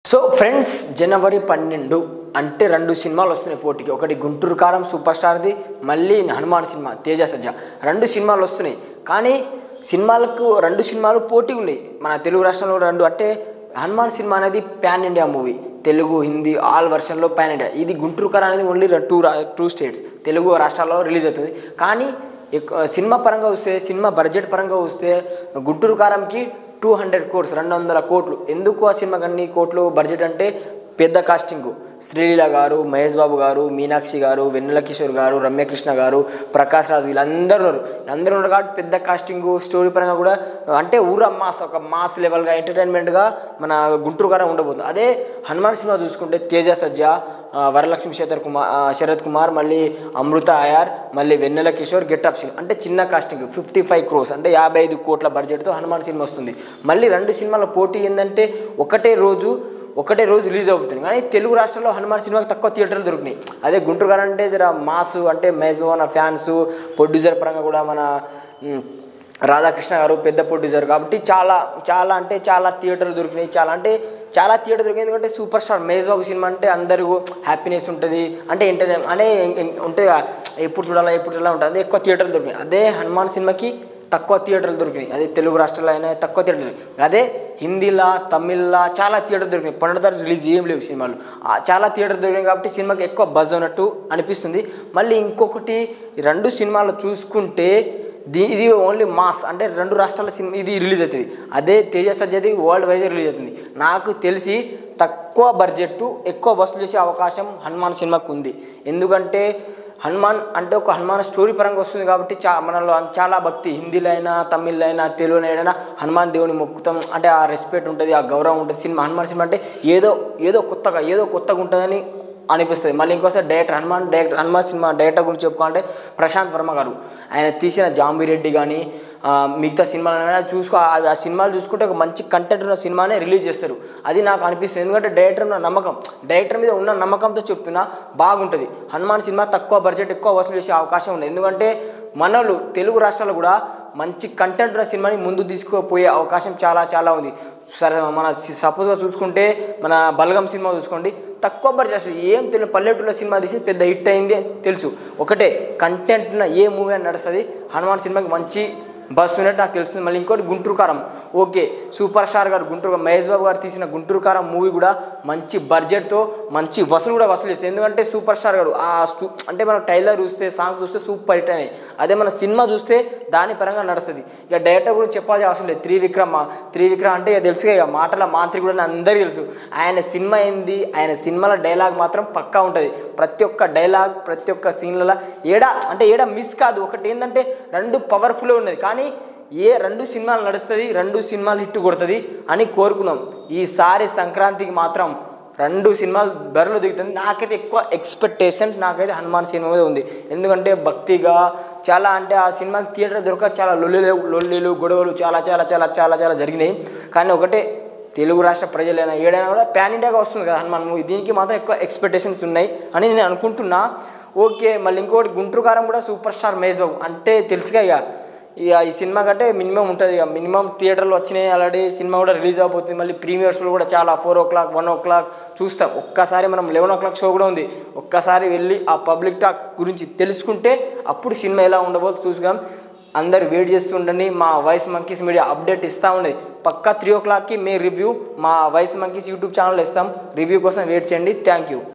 So friends జనవరి 12 అంటే రెండు సినిమాలు వస్తున్నాయి పోటీకి. ఒకటి గుంటూరు కారం సూపర్ స్టార్ది, మళ్ళీ హనుమాన్ సినిమా తేజ సజ్జా. రెండు సినిమాలు వస్తున్నాయి కానీ సినిమాలకు రెండు సినిమాలు పోటీ ఉన్నాయి మన తెలుగు రాష్ట్రంలో రెండు. అంటే హనుమాన్ సినిమా అనేది pan India movie, Telugu Hindi all వర్షన్లో ప్యాన్ ఇండియా. ఇది గుంటూరు కారం అనేది ఓన్లీ టూ స్టేట్స్ తెలుగు రాష్ట్రాల్లో రిలీజ్ అవుతుంది. కానీ సినిమా పరంగా వస్తే, సినిమా బడ్జెట్ పరంగా వస్తే గుంటూరు కారంకి 200 crores 200 కోట్లు. ఎందుకు ఆ సినిమాకి అన్ని కోట్లు బడ్జెట్ అంటే పెద్ద కాస్టింగ్. శ్రీలీల గారు, మహేష్ బాబు గారు, మీనాక్షి గారు, వెన్నెల కిషోర్ గారు, రమ్యకృష్ణ గారు, ప్రకాష్ రాజు, వీళ్ళందరూ ఉన్నారు కాబట్టి పెద్ద కాస్టింగ్. స్టోరీ పరంగా కూడా అంటే మాస్, ఒక మాస్ లెవెల్గా ఎంటర్టైన్మెంట్గా మన గుంటూరు కారం ఉండబోతుంది. అదే హనుమాన్ సినిమా చూసుకుంటే తేజ సజ్జా, వరలక్ష్మి శరత్ కుమార్, మళ్ళీ అమృత అయార్, మళ్ళీ వెన్నెల కిషోర్, గెటప్ సింగ్. అంటే చిన్న కాస్టింగ్ 55 crores అంటే 55 కోట్ల బడ్జెట్తో హనుమాన్ సినిమా వస్తుంది. మళ్ళీ రెండు సినిమాల పోటీ ఏంటంటే ఒకటే రోజు రిలీజ్ అవుతుంది. కానీ తెలుగు రాష్ట్రాల్లో హనుమాన్ సినిమాకి తక్కువ థియేటర్లు దొరికినాయి. అదే గుంటూరు గారు అంటే జర మాసు, అంటే మహేష్ బాబు ఫ్యాన్స్, ప్రొడ్యూసర్ పరంగా కూడా మన రాధాకృష్ణ గారు పెద్ద ప్రొడ్యూసర్ కాబట్టి చాలా థియేటర్లు దొరికినాయి. చాలా థియేటర్ దొరికినాయి. ఎందుకంటే super star Mahesh Babu cinema అంటే అందరూ హ్యాపీనెస్ ఉంటుంది, అంటే ఎంటర్టైన్ అంటే ఉంటుంది, ఎప్పుడు చూడాలా ఉంటుంది. అదే ఎక్కువ థియేటర్లు దొరికినాయి. అదే హనుమాన్ సినిమాకి తక్కువ థియేటర్లు దొరికినాయి. అదే తెలుగు రాష్ట్రాల్లో అయినా తక్కువ థియేటర్లు. అదే హిందీలా, తమిళ్లా చాలా థియేటర్ దొరికినాయి. 12వ తారీఖు రిలీజ్ ఏం లేవు సినిమాలు, చాలా థియేటర్ దొరికినాయి కాబట్టి సినిమాకి ఎక్కువ బజ్ ఉన్నట్టు అనిపిస్తుంది. మళ్ళీ ఇంకొకటి, రెండు సినిమాలు చూసుకుంటే ఇది ఓన్లీ మాస్, అంటే రెండు రాష్ట్రాల సినిమా ఇది రిలీజ్ అవుతుంది. అదే తేజ సజ్జది వరల్డ్ వైజ్ రిలీజ్ అవుతుంది. నాకు తెలిసి తక్కువ బడ్జెట్ ఎక్కువ వసూలు చేసే అవకాశం హనుమాన్ సినిమాకు ఉంది. ఎందుకంటే హనుమాన్ అంటే ఒక హనుమాన్ స్టోరీ పరంగా వస్తుంది కాబట్టి మనలో చాలా భక్తి, హిందీలో అయినా తమిళ్లో అయినా తెలుగులో అయినా హనుమాన్ దేవుని మొక్కుతాం. అంటే ఆ రెస్పెక్ట్ ఉంటుంది, ఆ గౌరవం ఉంటుంది. హనుమాన్ సినిమా అంటే ఏదో కొత్తగా ఉంటుందని అనిపిస్తుంది. మళ్ళీ ఇంకోసారి హనుమాన్ సినిమా డైరెక్టర్ గురించి చెప్పుకోవాలంటే ప్రశాంత్ వర్మ గారు. ఆయన తీసిన జాంబిరెడ్డి కానీ మిగతా సినిమాలు ఆ సినిమాలు చూసుకుంటే ఒక మంచి కంటెంట్ ఉన్న సినిమానే రిలీజ్ చేస్తారు. అది నాకు అనిపిస్తుంది. ఎందుకంటే డైరెక్టర్ మీద ఉన్న నమ్మకంతో చెప్తున్నా బాగుంటుంది. హనుమాన్ సినిమా తక్కువ బడ్జెట్ ఎక్కువ వసూలు చేసే అవకాశం ఉంది. ఎందుకంటే మనోళ్ళు తెలుగు రాష్ట్రాలు కూడా మంచి కంటెంట్ ఉన్న సినిమాని ముందు తీసుకుపోయే అవకాశం చాలా ఉంది. సరే మన సపోజ్గా చూసుకుంటే మన బలగం సినిమా చూసుకోండి, తక్కువ బడ్జెట్, అసలు ఏం తెలియదు, పల్లెటూరులో సినిమా తీసి పెద్ద హిట్ అయింది తెలుసు. ఒకటే కంటెంట్ ఉన్న ఏ మూవీ అని నడుస్తుంది. హనుమాన్ సినిమాకి మంచి బస్ ఉన్నట్టు నాకు తెలుస్తుంది. మళ్ళీ ఇంకోటి గుంటూరు కారం, ఓకే సూపర్ స్టార్ గారు మహేష్ బాబు గారు తీసిన గుంటూరు కారం మూవీ కూడా మంచి బడ్జెట్తో మంచి వసూలు చేస్తుంది. ఎందుకంటే సూపర్ స్టార్ గారు అంటే మనం టైలర్ చూస్తే, సాంగ్ చూస్తే సూపర్ హిట్ అయినాయి. అదే మన సినిమా చూస్తే దాని పరంగా నడుస్తుంది. ఇక డైరెక్టర్ గురించి చెప్పాల్సిన అవసరం లేదు. త్రివిక్రమ్ అంటే ఇక ఇక మాటల మాంత్రికుడు అని అందరికీ తెలుసు. ఆయన సినిమా ఏంది, ఆయన సినిమాల డైలాగ్ మాత్రం పక్కా ఉంటుంది. ప్రతి ఒక్క డైలాగ్, ప్రతి ఒక్క సీన్లలో ఏడా మిస్ కాదు. ఒకటి ఏంటంటే రెండు పవర్ఫుల్గా ఉన్నది. కానీ రెండు సినిమాలు నడుస్తుంది, రెండు సినిమాలు హిట్ కొడుతుంది అని కోరుకుందాం. ఈసారి సంక్రాంతికి మాత్రం రెండు సినిమాలు బరిలో దిగుతుంది. నాకైతే ఎక్కువ ఎక్స్పెక్టేషన్స్ హనుమాన్ సినిమా మీద ఉంది. ఎందుకంటే భక్తిగా చాలా, అంటే ఆ సినిమాకి థియేటర్ దొరక చాలా లొల్లిలు గొడవలు చాలా జరిగినాయి. కానీ ఒకటే, తెలుగు రాష్ట్ర ప్రజలైనా ఏడైనా కూడా ప్యాన్ ఇండియాగా వస్తుంది కదా హనుమాన్ మూవీ. దీనికి మాత్రం ఎక్కువ ఎక్స్పెక్టేషన్స్ ఉన్నాయి అని నేను అనుకుంటున్నా. ఓకే, మళ్ళీ ఇంకోటి గుంటూరు కారం కూడా సూపర్ స్టార్ మహేష్ బాబు అంటే తెలుసుగా. ఇక ఈ సినిమా కంటే మినిమం ఉంటుంది. ఇక మినిమం థియేటర్లు వచ్చినాయి ఆల్రెడీ. సినిమా కూడా రిలీజ్ అయిపోతుంది. మళ్ళీ ప్రీమియర్స్లో కూడా చాలా 4 o'clock 1 o'clock చూస్తాం. ఒక్కసారి మనం 11 o'clock షో కూడా ఉంది. ఒక్కసారి వెళ్ళి ఆ పబ్లిక్ టాక్ గురించి తెలుసుకుంటే అప్పుడు సినిమా ఎలా ఉండబోతుందో చూసుకుందాం. అందరు వెయిట్ చేస్తూ ఉండండి. మా వాయిస్ మంకీస్ మీడియా అప్డేట్ ఇస్తూ ఉండేది. పక్కా 3 o'clockకి మే రివ్యూ మా వాయిస్ మంకీస్ యూట్యూబ్ ఛానల్ ఇస్తాం. రివ్యూ కోసం వెయిట్ చేయండి. Thank you.